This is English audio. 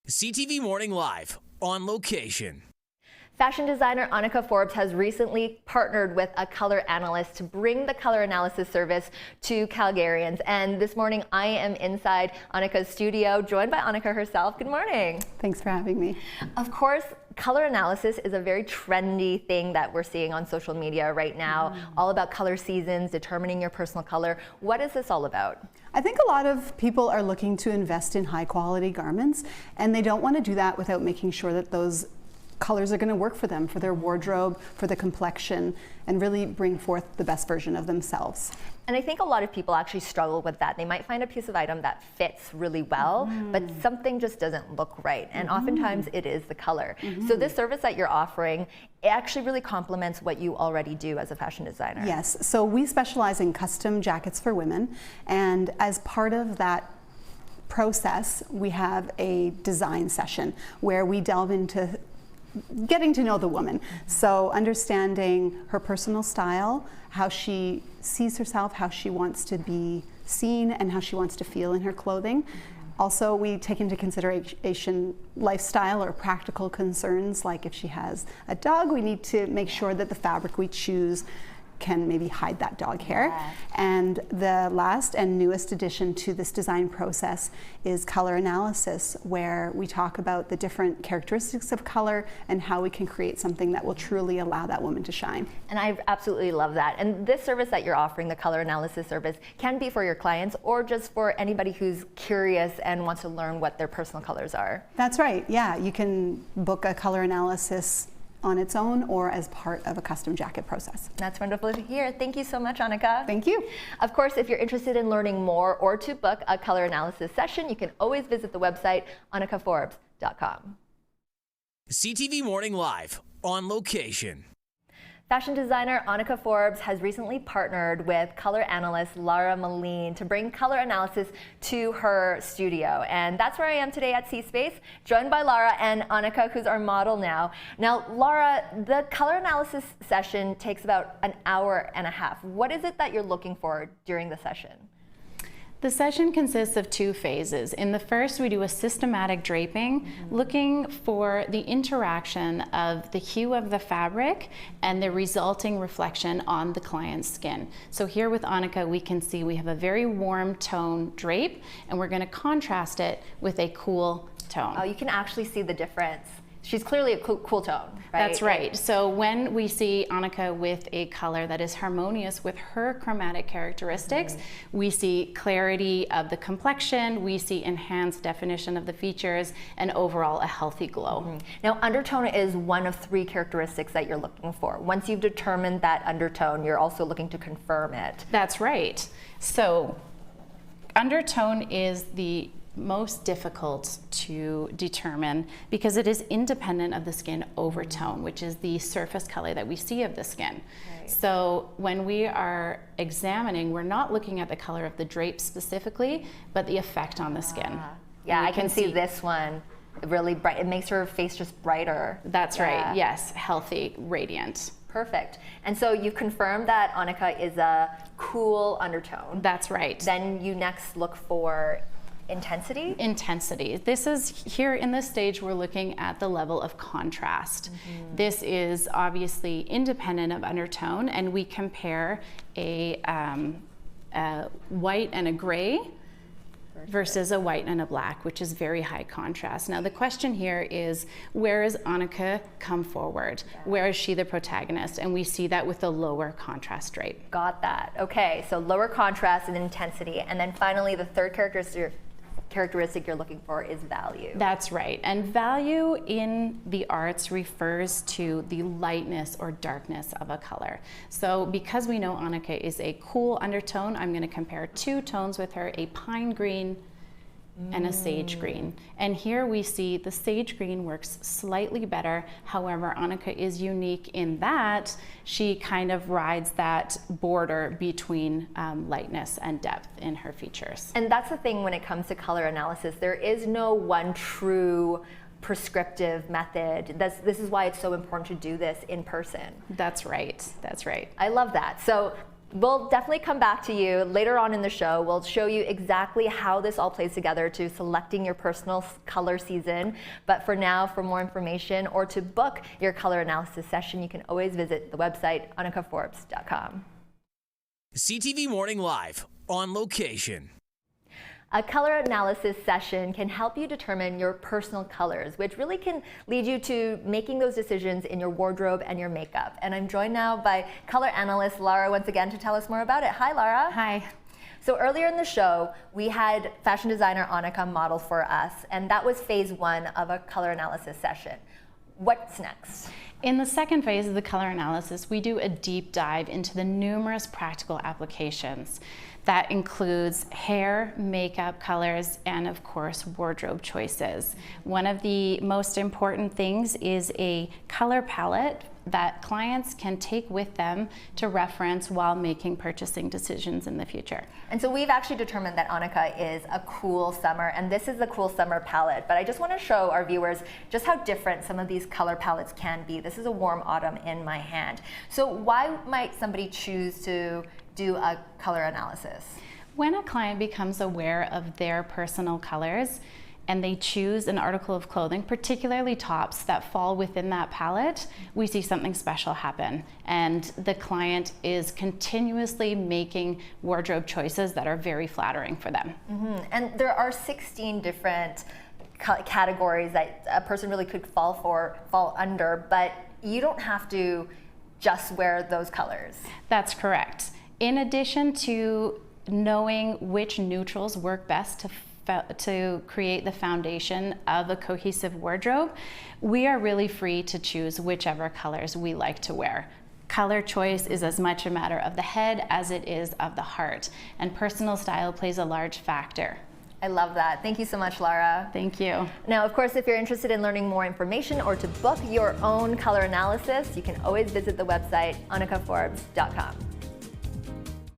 CTV Morning Live, on location. Fashion designer Annika Forbes has recently partnered with a color analyst to bring the color analysis service to Calgarians. And this morning I am inside Annika's studio, joined by Annika herself. Good morning. Thanks for having me. Of course, color analysis is a very trendy thing that we're seeing on social media right now, all about color seasons, determining your personal color. What is this all about? I think a lot of people are looking to invest in high quality garments, and they don't want to do that without making sure that those colors are going to work for them, for their wardrobe, for the complexion, and really bring forth the best version of themselves. And I think a lot of people actually struggle with that. They might find a piece of item that fits really well, but something just doesn't look right. And oftentimes it is the color. So this service that you're offering, it actually really complements what you already do as a fashion designer. Yes, so we specialize in custom jackets for women, and as part of that process, we have a design session where we delve into getting to know the woman. So understanding her personal style, how she sees herself, how she wants to be seen, and how she wants to feel in her clothing. Also, we take into consideration lifestyle or practical concerns, like if she has a dog, we need to make sure that the fabric we choose can maybe hide that dog hair. Yeah. And the last and newest addition to this design process is color analysis, where we talk about the different characteristics of color and how we can create something that will truly allow that woman to shine. And I absolutely love that. And this service that you're offering, the color analysis service, can be for your clients or just for anybody who's curious and wants to learn what their personal colors are. That's right, yeah. You can book a color analysis on its own or as part of a custom jacket process. That's wonderful to hear. Thank you so much, Annika. Thank you. Of course, if you're interested in learning more or to book a color analysis session, you can always visit the website annikaforbes.com. CTV Morning Live, on location. Fashion designer Annika Forbes has recently partnered with color analyst Lara Moline to bring color analysis to her studio. And that's where I am today at C-Space, joined by Lara and Annika, who's our model now. Now, Lara, the color analysis session takes about an hour and a half. What is it that you're looking for during the session? The session consists of two phases. In the first, we do a systematic draping, looking for the interaction of the hue of the fabric and the resulting reflection on the client's skin. So here with Annika, we can see we have a very warm tone drape, and we're going to contrast it with a cool tone. Oh, you can actually see the difference. She's clearly a cool tone, right? That's right. So when we see Annika with a color that is harmonious with her chromatic characteristics, we see clarity of the complexion, we see enhanced definition of the features, and overall a healthy glow. Now, undertone is one of three characteristics that you're looking for. Once you've determined that undertone, you're also looking to confirm it. That's right. So undertone is the most difficult to determine because it is independent of the skin overtone, which is the surface color that we see of the skin. Right. So when we are examining, we're not looking at the color of the drape specifically, but the effect on the skin. Yeah, I can see this one really bright. It makes her face just brighter. That's right, yes, healthy, radiant. Perfect. And so you confirmed that Annika is a cool undertone. That's right. Then you next look for intensity? Intensity. This is, here in this stage, we're looking at the level of contrast. This is obviously independent of undertone, and we compare a white and a gray versus a white and a black, which is very high contrast. Now the question here is, where is Annika come forward? Where is she the protagonist? And we see that with the lower contrast drape. Got that. Okay, so lower contrast and intensity. And then finally, the third characteristic you're looking for is value. That's right. And value in the arts refers to the lightness or darkness of a color. So because we know Annika is a cool undertone, I'm going to compare two tones with her, a pine green and a sage green. And here we see the sage green works slightly better. However, Annika is unique in that she kind of rides that border between lightness and depth in her features. And that's the thing when it comes to color analysis. There is no one true prescriptive method. This is why it's so important to do this in person. That's right. That's right. I love that. So We'll definitely come back to you later on in the show. We'll show you exactly how this all plays together to selecting your personal color season. But for now, for more information or to book your color analysis session, you can always visit the website annikaforbes.com. CTV Morning Live, on location. A color analysis session can help you determine your personal colors, which really can lead you to making those decisions in your wardrobe and your makeup. And I'm joined now by color analyst Lara once again to tell us more about it. Hi, Lara. Hi. So earlier in the show, we had fashion designer Annika model for us, and that was phase 1 of a color analysis session. What's next? In the second phase of the color analysis, we do a deep dive into the numerous practical applications. That includes hair, makeup colors, and of course, wardrobe choices. One of the most important things is a color palette that clients can take with them to reference while making purchasing decisions in the future. And so we've actually determined that Annika is a cool summer, and this is the cool summer palette. But I just want to show our viewers just how different some of these color palettes can be. This is a warm autumn in my hand. So why might somebody choose to do a color analysis? When a client becomes aware of their personal colors and they choose an article of clothing, particularly tops that fall within that palette, we see something special happen. And the client is continuously making wardrobe choices that are very flattering for them. Mm-hmm. And there are 16 different categories that a person really could fall under, but you don't have to just wear those colors. That's correct. In addition to knowing which neutrals work best to create the foundation of a cohesive wardrobe, we are really free to choose whichever colors we like to wear. Color choice is as much a matter of the head as it is of the heart, and personal style plays a large factor. I love that. Thank you so much, Lara. Thank you. Now, of course, if you're interested in learning more information or to book your own color analysis, you can always visit the website annikaforbes.com.